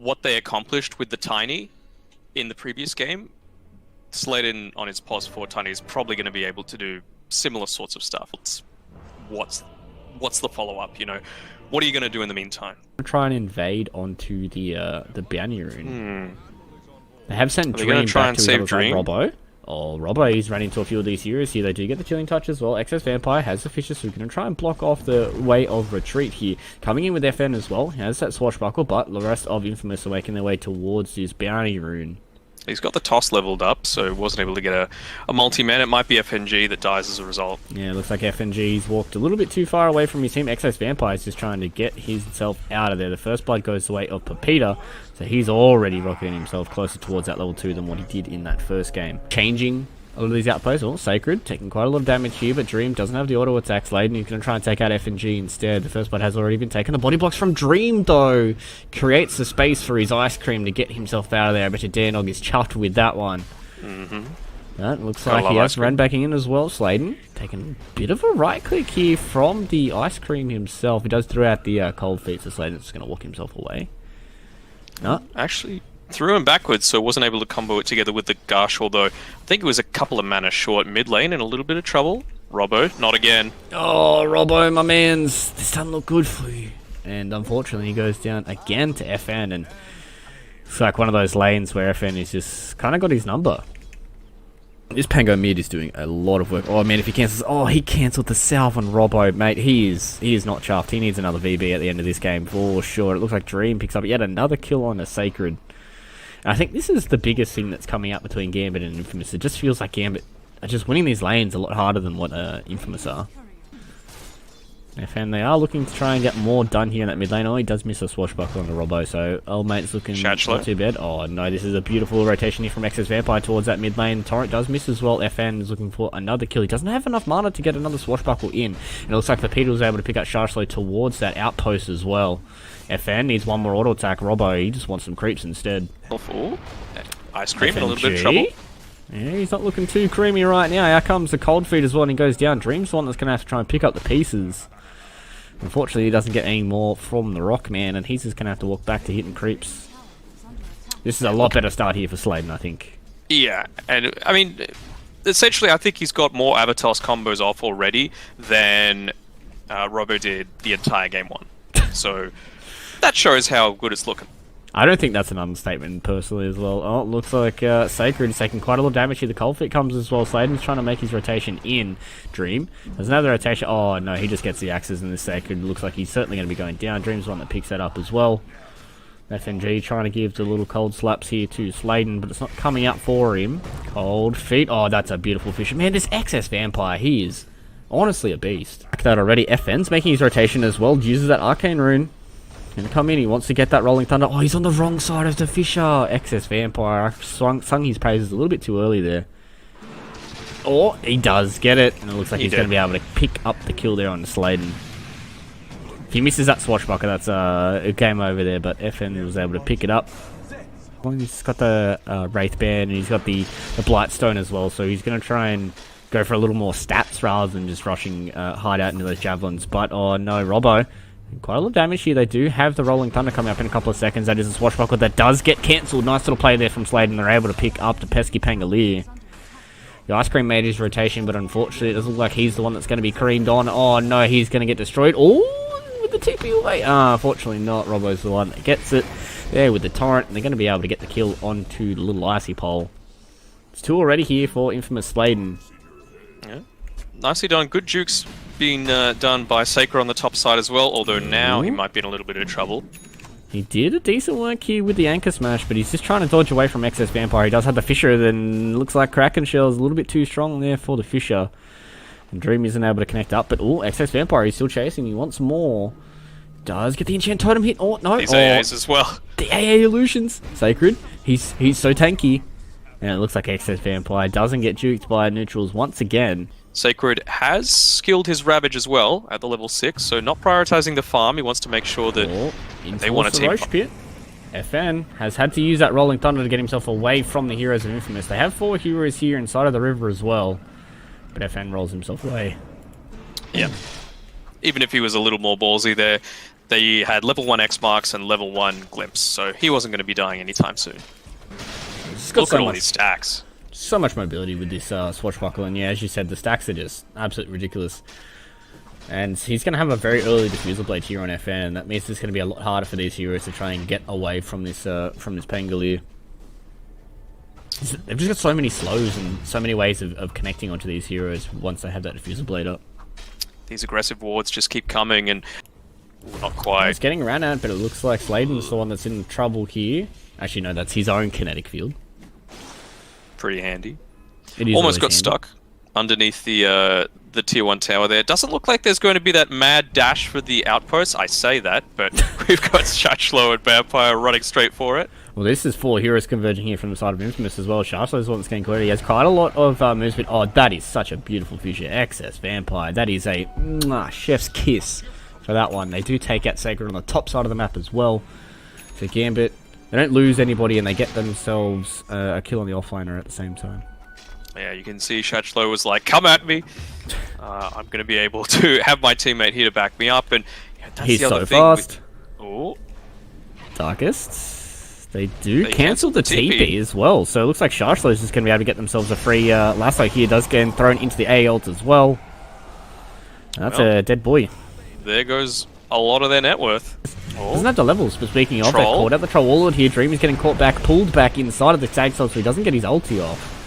what they accomplished with the Tiny in the previous game, Sladen on his pos for Tiny is probably going to be able to do similar sorts of stuff. What's the follow-up, you know? What are you going to do in the meantime? Try and invade onto the bounty rune. They have sent Dream try back and to save his other side, Dream? Robbo. Oh, Robbo, he's running into a few of these heroes here. They do get the Chilling Touch as well. Excess Vampire has the Fisher, so we're going to try and block off the way of retreat here. Coming in with FN as well. He has that Swashbuckle, but the rest of Infamous are making their way towards this bounty rune. He's got the toss leveled up, so wasn't able to get a multi-man. It might be FNG that dies as a result. Yeah, looks like FNG's walked a little bit too far away from his team. Excess Vampire is just trying to get himself out of there. The first blood goes the way of Pepita, so he's already rocketing himself closer towards that level 2 than what he did in that first game. Changing a lot of these outposts. Oh, Sacred taking quite a lot of damage here, but Dream doesn't have the auto attack. Sladen, he's going to try and take out FNG instead. The first blood has already been taken. The body blocks from Dream, though, creates the space for his Ice Cream to get himself out of there. I bet you Danog is chuffed with that one. That looks like he has run backing in as well. Sladen taking a bit of a right click here from the Ice Cream himself. He does throw out the cold feet, so Sladen's just going to walk himself away. No, actually threw him backwards, so wasn't able to combo it together with the Gush, although I think it was a couple of mana short mid lane and a little bit of trouble. Robbo, not again. Oh, Robbo, my mans, this doesn't look good for you. And unfortunately, he goes down again to FN, and it's like one of those lanes where FN is just kind of got his number. This Pango mid is doing a lot of work. Oh man, if he cancels, oh, he cancelled the salve on Robbo, mate. He is not chuffed. He needs another VB at the end of this game for sure. It looks like Dream picks up yet another kill on a Sacred. I think this is the biggest thing that's coming up between Gambit and Infamous. It just feels like Gambit are just winning these lanes a lot harder than what Infamous are. And they are looking to try and get more done here in that mid lane. Oh, he does miss a Swashbuckle on the Robbo, so old mate's looking not too bad. Oh no, this is a beautiful rotation here from Excess Vampire towards that mid lane. Torrent does miss as well. FN is looking for another kill. He doesn't have enough mana to get another Swashbuckle in. And it looks like Pepita was able to pick up Sharslow towards that outpost as well. FN needs one more auto attack. Robbo, he just wants some creeps instead. Ice Cream in a little bit of trouble. Yeah, he's not looking too creamy right now. Out comes the cold feed as well, and he goes down. Dream's the one that's going to have to try and pick up the pieces. Unfortunately, he doesn't get any more from the Rockman, and he's just going to have to walk back to hitting creeps. This is a lot better start here for Sladen, I think. Yeah, and I mean, essentially, I think he's got more Avatos combos off already than Robbo did the entire game 1. So that shows how good it's looking. I don't think that's an understatement, personally, as well. Oh, it looks like Sacred is taking quite a lot of damage here. The cold fit comes as well. Sladen's trying to make his rotation in. Dream. There's another rotation. Oh, no, he just gets the axes, and this Sacred looks like he's certainly going to be going down. Dream's the one that picks that up as well. FNG trying to give the little cold slaps here to Sladen, but it's not coming out for him. Cold feet. Oh, that's a beautiful fish. Man, this Excess Vampire, he is honestly a beast. Like that already. FN's making his rotation as well. Uses that Arcane Rune. Gonna come in, he wants to get that Rolling Thunder. Oh, he's on the wrong side of the Fisher. Excess Vampire. I sung his praises a little bit too early there. Oh, he does get it. And it looks like he's going to be able to pick up the kill there on the Sladen. If he misses that Swashbuckle, that's a game over there. But FN was able to pick it up. Well, he's got the Wraith Band and he's got the Blightstone as well. So he's going to try and go for a little more stats rather than just rushing hard out into those Javelins. But, oh no, Robbo. Quite a lot of damage here. They do have the Rolling Thunder coming up in a couple of seconds. That is a Swashbuckle that does get cancelled. Nice little play there from Sladen. They're able to pick up the pesky Pangolier. The Ice Cream made his rotation, but unfortunately it doesn't look like he's the one that's going to be creamed on. Oh no, he's going to get destroyed. Oh, with the TP away. Unfortunately not. Robbo's the one that gets it there with the Torrent. And they're going to be able to get the kill onto the little Icy Pole. It's 2 already here for Infamous Sladen. Yeah. Nicely done. Good jukes being done by Saker on the top side as well, although now he might be in a little bit of trouble. He did a decent work here with the Anchor Smash, but he's just trying to dodge away from Excess Vampire. He does have the Fisher, then looks like Kraken Shell is a little bit too strong there for the Fisher. And Dream isn't able to connect up, but Excess Vampire, he's still chasing. He wants more. Does get the Enchant Totem hit. Oh, no. These AAs as well. The AA Illusions. Sacred. He's so tanky. And it looks like Excess Vampire doesn't get juked by neutrals once again. Sacred has skilled his Ravage as well at the level 6, so not prioritizing the farm. He wants to make sure that they want a team. Roche Pit. FN has had to use that Rolling Thunder to get himself away from the heroes of Infamous. They have 4 heroes here inside of the river as well, but FN rolls himself away. Yeah. even if he was a little more ballsy there, they had level 1 X marks and level 1 glimpse, so he wasn't going to be dying anytime soon. Look at all these stacks. So much mobility with this swashbuckle, and yeah, as you said, the stacks are just absolutely ridiculous. And he's going to have a very early diffusal blade here on FN, and that means it's going to be a lot harder for these heroes to try and get away from this Pangolier. They've just got so many slows and so many ways of connecting onto these heroes once they have that diffusal blade up. These aggressive wards just keep coming, and not quite. He's getting around it, but it looks like Sladen's the one that's in trouble here. Actually, no, that's his own kinetic field. Pretty handy. It is almost got handy. stuck underneath the tier 1 tower there. Doesn't look like there's going to be that mad dash for the outpost. I say that, but we've got Shachlo and Vampire running straight for it. Well, this is 4 heroes converging here from the side of Infamous as well. Shachlo's the one that's getting clear. He has quite a lot of moves, but oh, that is such a beautiful future. Excess Vampire. That is a chef's kiss for that one. They do take out Sacred on the top side of the map as well. So Gambit, they don't lose anybody, and they get themselves a kill on the offlaner at the same time. Yeah, you can see Shachlo was like, come at me. I'm going to be able to have my teammate here to back me up. And yeah, that's he's the other so thing fast. Oh. Darkest. They cancel the TP as well. So it looks like Shachlo's just going to be able to get themselves a free lasso here. Does get thrown into the A ult as well. That's a dead boy. There goes a lot of their net worth. Doesn't have the levels, but speaking of, they Troll. caught out the Troll Warlord here. Dream is getting caught back, pulled back inside of the tag cell, so he doesn't get his ulti off.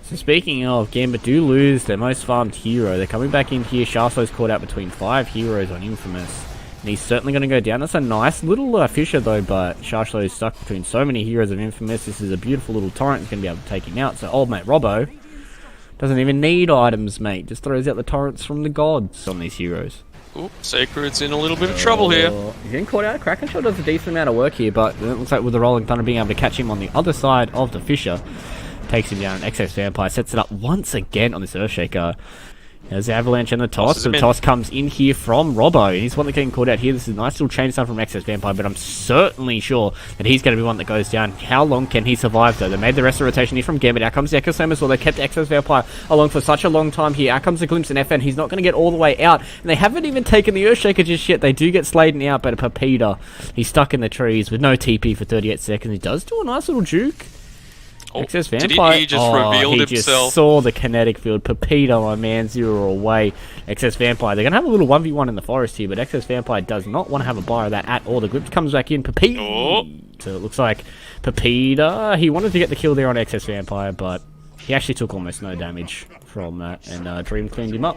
So speaking of, Gambit do lose their most farmed hero. They're coming back in here. Shachlo's caught out between 5 heroes on Infamous. And he's certainly going to go down. That's a nice little Fisher though, but Shachlo is stuck between so many heroes of Infamous. This is a beautiful little torrent. He's going to be able to take him out. So old mate Robbo doesn't even need items, mate. Just throws out the torrents from the gods on these heroes. Oop, Sacred's in a little bit of trouble here. He's getting caught out. Krakenshot does a decent amount of work here, but it looks like with the Rolling Thunder being able to catch him on the other side of the Fisher, takes him down. Excess Vampire sets it up once again on this Earthshaker. There's the Avalanche and the toss. So the toss comes in here from Robbo. He's one that getting caught out here. This is a nice little chain stun from Excess Vampire, but I'm certainly sure that he's going to be one that goes down. How long can he survive, though? They made the rest of the rotation here from Gambit. Out comes the Echo Slam as well. They kept Excess Vampire along for such a long time here. Out comes the Glimpse in FN. He's not going to get all the way out. And they haven't even taken the Earthshaker just yet. They do get Sladen out, but Pepita, he's stuck in the trees with no TP for 38 seconds. He does do a nice little juke. Excess Vampire. Did he just revealed himself? He just saw the kinetic field. Pepita, my man, 0 away. Excess Vampire. They're going to have a little 1v1 in the forest here, but Excess Vampire does not want to have a buy of that at all. The Glimpse comes back in. Pepita. Oh. So it looks like Pepita, he wanted to get the kill there on Excess Vampire, but he actually took almost no damage from that, and Dream cleaned him up.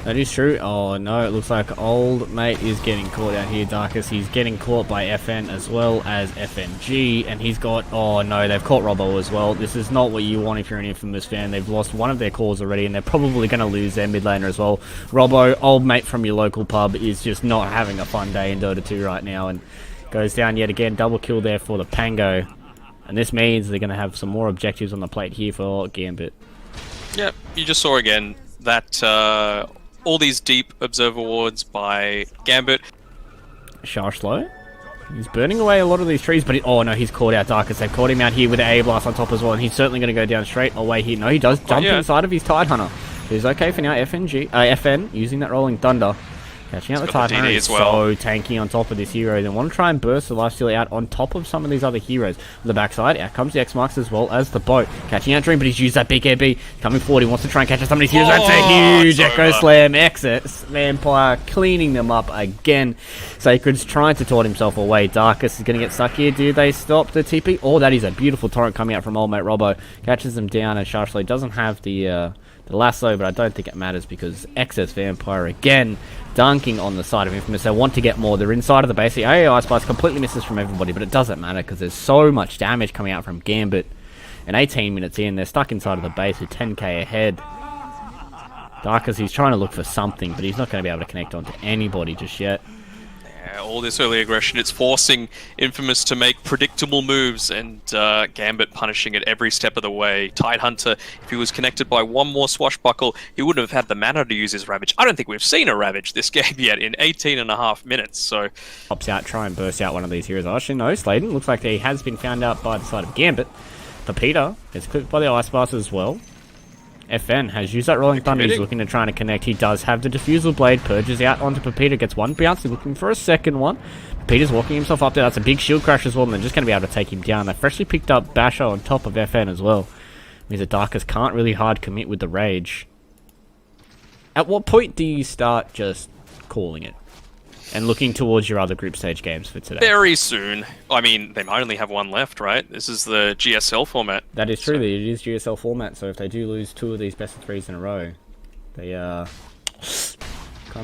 That is true. Oh no, it looks like old mate is getting caught out here, Darkest. He's getting caught by FN as well as FNG, and he's got, oh no, they've caught Robbo as well. This is not what you want if you're an Infamous fan. They've lost one of their cores already, and they're probably going to lose their mid laner as well. Robbo, old mate from your local pub, is just not having a fun day in Dota 2 right now, and goes down yet again. Double kill there for the Pango, and this means they're going to have some more objectives on the plate here for Gambit. Yep, you just saw again that all these deep observer wards by Gambit. Shachlo, he's burning away a lot of these trees, but oh no, he's caught out Darkest. They've caught him out here with the A blast on top as well, and he's certainly going to go down straight away here. No, he does jump inside of his Tidehunter. He's okay for now. FN using that Rolling Thunder. Catching out the Tidehunter is so tanky on top of this hero. They want to try and burst the lifesteal out on top of some of these other heroes. On the backside, out comes the X-Marks as well as the boat. Catching out Dream, but he's used that big AB. Coming forward, he wants to try and catch some of these heroes. That's a huge Echo Slam. Excess Vampire cleaning them up again. Sacred's trying to taunt himself away. Darkest is going to get stuck here. Do they stop the TP? Oh, that is a beautiful torrent coming out from old mate Robbo. Catches them down, and Shachlo doesn't have the lasso, but I don't think it matters because Excess Vampire again dunking on the side of Infamous. They want to get more. They're inside of the base. The AI Spice completely misses from everybody, but it doesn't matter because there's so much damage coming out from Gambit. And 18 minutes in, they're stuck inside of the base with 10k ahead. Darkest, he's trying to look for something, but he's not going to be able to connect onto anybody just yet. All this early aggression, it's forcing Infamous to make predictable moves, and Gambit punishing it every step of the way. Tidehunter, if he was connected by one more swashbuckle, he wouldn't have had the mana to use his Ravage. I don't think we've seen a Ravage this game yet in 18.5 minutes, so... Pops out, try and burst out one of these heroes. Actually, no, Sladen looks like he has been found out by the side of Gambit. Pepita is clipped by the Ice Blast as well. FN has used that Rolling Thunder. He's looking to try and connect. He does have the Diffusal Blade. Purges out onto Pepita. Gets one bounce. He's looking for a second one. Pepita's walking himself up there. That's a big shield crash as well. And they're just going to be able to take him down. They freshly picked up Basher on top of FN as well. Means that Darkus can't really hard commit with the Rage. At what point do you start just calling it? And looking towards your other group stage games for today? Very soon. I mean, they might only have one left, right? This is the GSL format. That is true. So. It is GSL format. So if they do lose 2 of these best of 3s in a row, they kind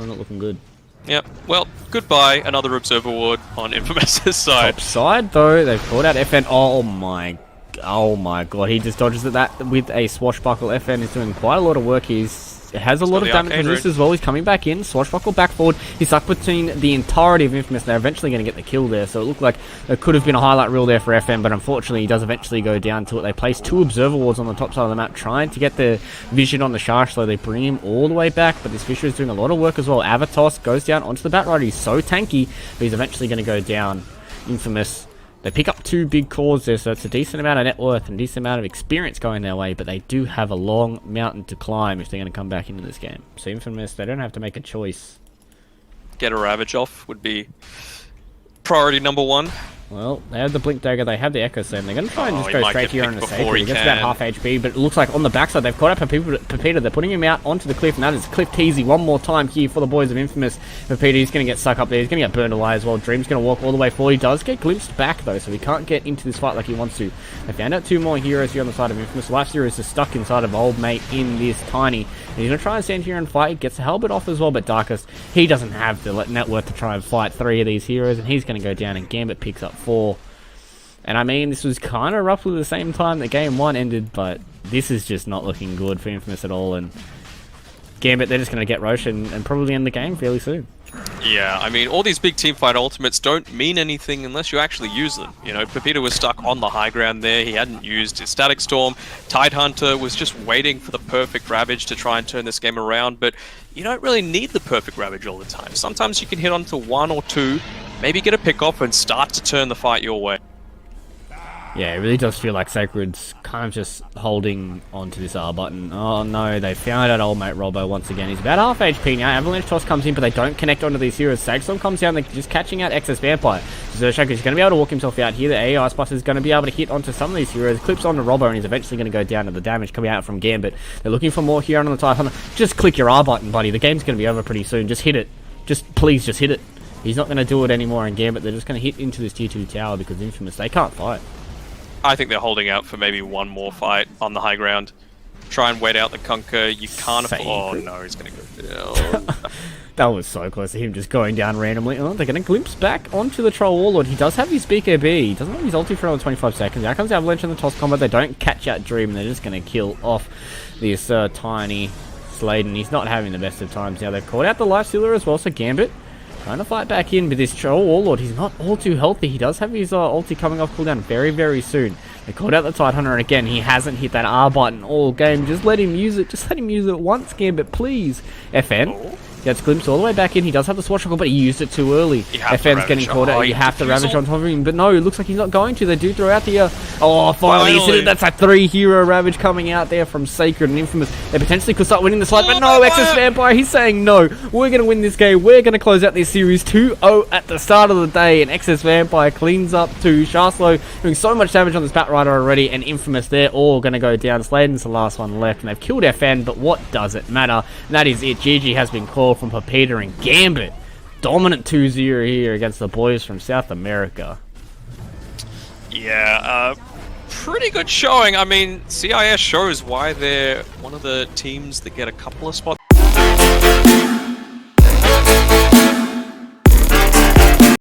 of not looking good. Yep. Well, goodbye. Another Observer Ward on Infamous's side. Top side though, they've called out FN. Oh my god! He just dodges that with a swashbuckle. FN is doing quite a lot of work. It has a lot of damage resist as well. He's coming back in. Swashbuckle back forward. He's stuck between the entirety of Infamous. They're eventually going to get the kill there. So it looked like there could have been a highlight reel there for FN, but unfortunately he does eventually go down to it. They place 2 Observer Wards on the top side of the map, trying to get the vision on the Shark. So they bring him all the way back, but this Fisher is doing a lot of work as well. Avatos goes down onto the Batrider. He's so tanky, but he's eventually going to go down. Infamous. They pick up 2 big cores there, so it's a decent amount of net worth and a decent amount of experience going their way, but they do have a long mountain to climb if they're going to come back into this game. So Infamous, they don't have to make a choice. Get a Ravage off would be priority number 1. Well, they have the Blink Dagger, they have the Echo Slam. They're going to try and just go straight here on the Sacred. He gets about half HP, but it looks like on the backside they've caught up Pepita. They're putting him out onto the cliff, and that is Cliff Teasy one more time here for the boys of Infamous. Pepita, he's going to get stuck up there. He's going to get burned away as well. Dream's going to walk all the way forward. He does get glimpsed back, though, so he can't get into this fight like he wants to. They found out 2 more heroes here on the side of Infamous. Life Zero is just stuck inside of Old Mate in this Tiny. And he's going to try and stand here and fight. He gets the Halberd off as well, but Darkus, he doesn't have the net worth to try and fight 3 of these heroes, and he's going to go down, and Gambit picks up 4. And I mean, this was kind of roughly the same time that game 1 ended, but this is just not looking good for Infamous at all. And Gambit, they're just going to get Roche and probably end the game fairly soon. Yeah, I mean, all these big teamfight ultimates don't mean anything unless you actually use them. You know, Pepita was stuck on the high ground there. He hadn't used his Static Storm. Tidehunter was just waiting for the perfect Ravage to try and turn this game around, but you don't really need the perfect Ravage all the time. Sometimes you can hit onto 1 or 2, maybe get a pick off and start to turn the fight your way. Yeah, it really does feel like Sacred's kind of just holding onto this R button. Oh no, they found out old mate Robbo once again. He's about half HP now. Avalanche Toss comes in, but they don't connect onto these heroes. Sagstorm comes down, they're just catching out Excess Vampire. So Zershak is going to be able to walk himself out here. The AI Spice is going to be able to hit onto some of these heroes. Clips onto Robbo, and he's eventually going to go down to the damage coming out from Gambit. They're looking for more here on the Tidehunter. Just click your R button, buddy. The game's going to be over pretty soon. Just hit it. Please, just hit it. He's not going to do it anymore in Gambit. They're just going to hit into this tier 2 tower because Infamous, they can't fight. I think they're holding out for maybe 1 more fight on the high ground. Try and wait out the Conquer. You can't afford... Oh no, he's going to go down. That was so close to him just going down randomly. Oh, they're going to glimpse back onto the Troll Warlord. He does have his BKB. He doesn't have his ulti for another 25 seconds. Out comes Avalanche in the toss combat. They don't catch out Dream. They're just going to kill off this tiny Sladen. He's not having the best of times now. They've called out the Life Stealer as well, so Gambit trying to fight back in, but this Troll Warlord, he's not all too healthy. He does have his ulti coming off cooldown very, very soon. They called out the Tidehunter, and again, he hasn't hit that R button all game. Just let him use it. Just let him use it once, Gambit, please. FN gets glimpsed all the way back in. He does have the swashbuckle, but he used it too early. FN's getting caught out. You have to Ravage on top of him, but no, it looks like he's not going to. They do throw out the... Oh, finally, he's hit it. That's a 3-hero Ravage coming out there from Sacred and Infamous. They potentially could start winning the slide, but no, Excess Vampire, he's saying no. We're going to win this game. We're going to close out this series 2-0 at the start of the day, and Excess Vampire cleans up to Sharslow, doing so much damage on this Batrider already, and Infamous, they're all going to go down. Sladen's the last one left, and they've killed FN, but what does it matter? And that is it. GG has been called from Pepita and Gambit. Dominant 2-0 here against the boys from South America. Yeah, pretty good showing. I mean, CIS shows why they're one of the teams that get a couple of spots.